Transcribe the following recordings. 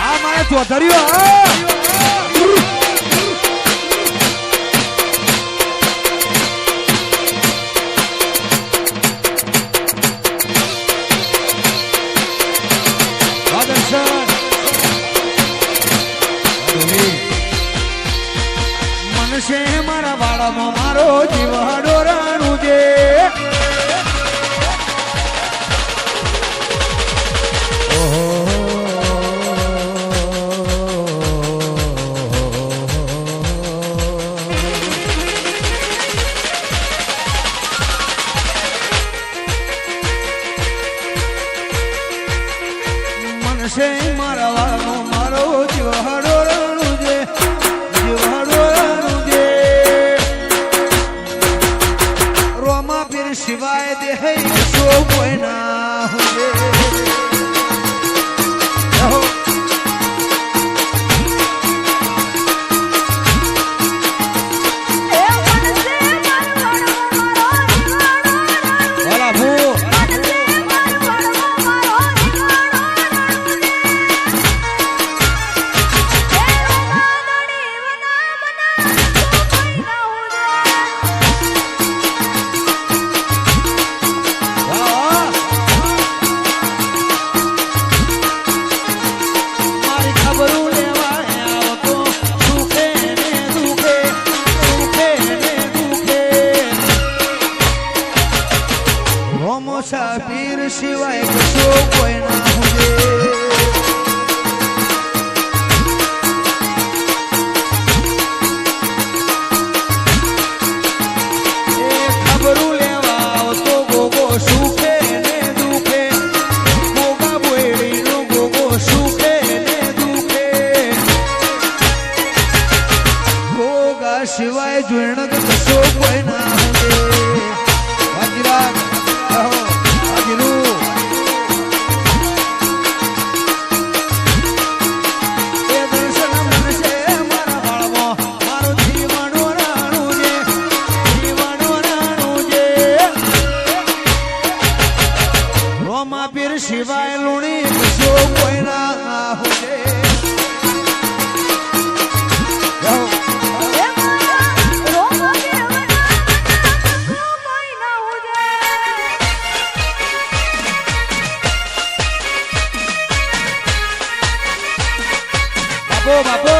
આ મારે ચોધરીઓ મનસે મારા વાળામાં મારો જીવ હડોરાનું છે મનસે મારા વાળામાં મારો જીવ હડોરાનું છે જીવ હડોરાનું છે રોમા પીર સિવાય દેહ શો કોઈ ના હોય પીર સિવાય કશો કોઈ ના હોય ખબરું લેવા આવતો ગોગો સુખે ને દુખે ગોગા બોયડી નો ગોગો સુખે ને દુખે ગોગા સિવાય જોણ કશો કોઈ ના હોય હાજરા સિવાય લુણી કશો કોઈ ના હોય બાપો બાપો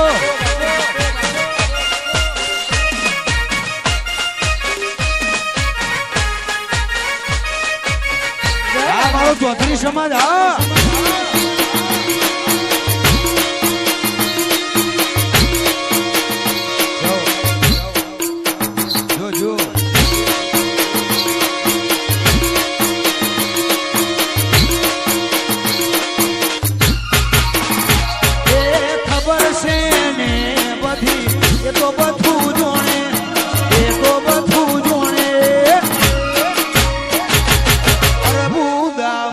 મારો ચૌધરી સમાજ હા જો જો એ ખબર છે ને બધી એ તો બધું જોણે એ તો બધું જોણે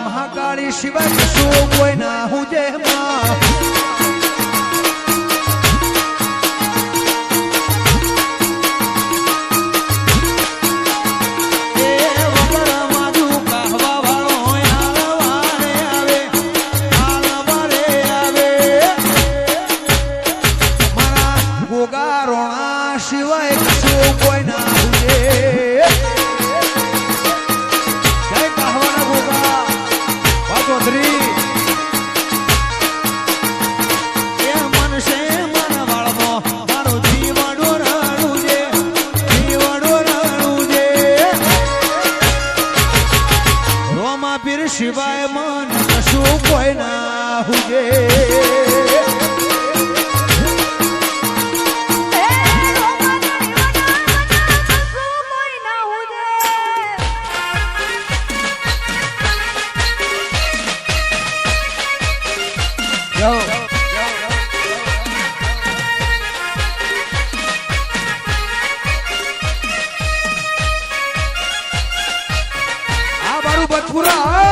મહાકાળી શિવાય કશું કોઈ ના હું જે ગોગા રોણા સિવાય કશું કોઈ ના હું સિવાય મન કશું કોઈ ના હુજે આ મારું બચપુરા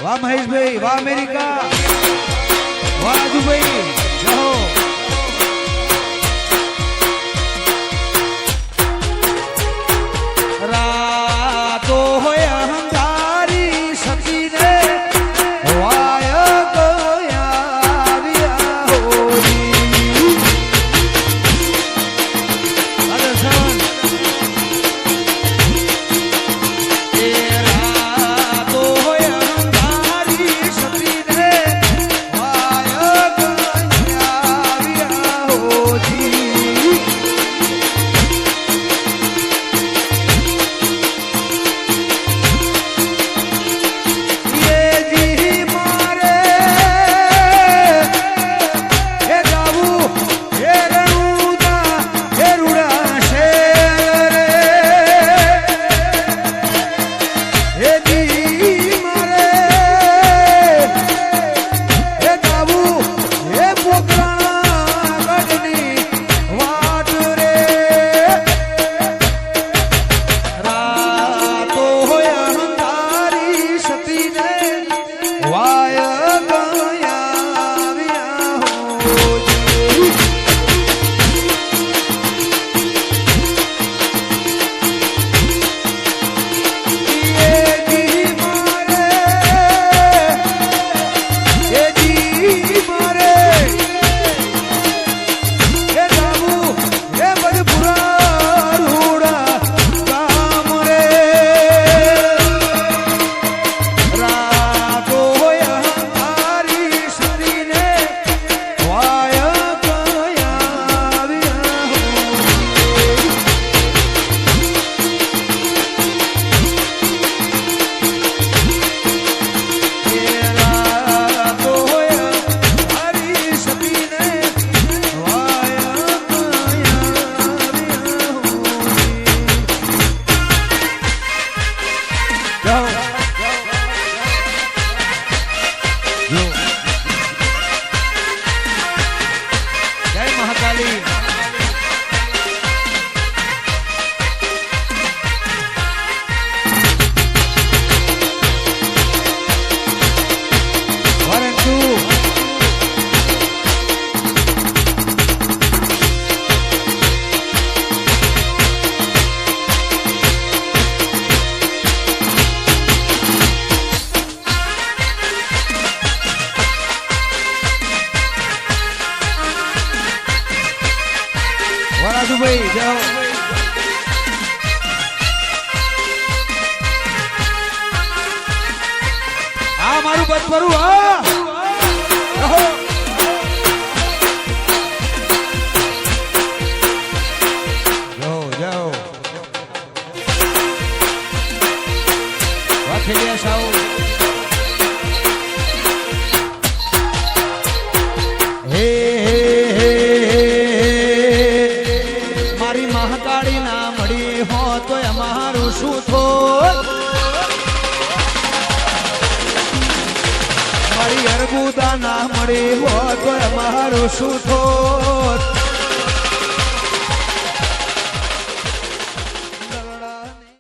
વાહ મહેશભાઈ, વાહ અમેરિકા, વાહ રાજુભાઈ, જહો. રાત જાઓ આ મારું બચપરું હા રહો જાઓ જાઓ વાખેલિયા સાવ હે મારી મહાકાળી ના મળી હો તો અમારું શું થોત મારી અરબુદા ના મળી હો તો અમારું શું થોત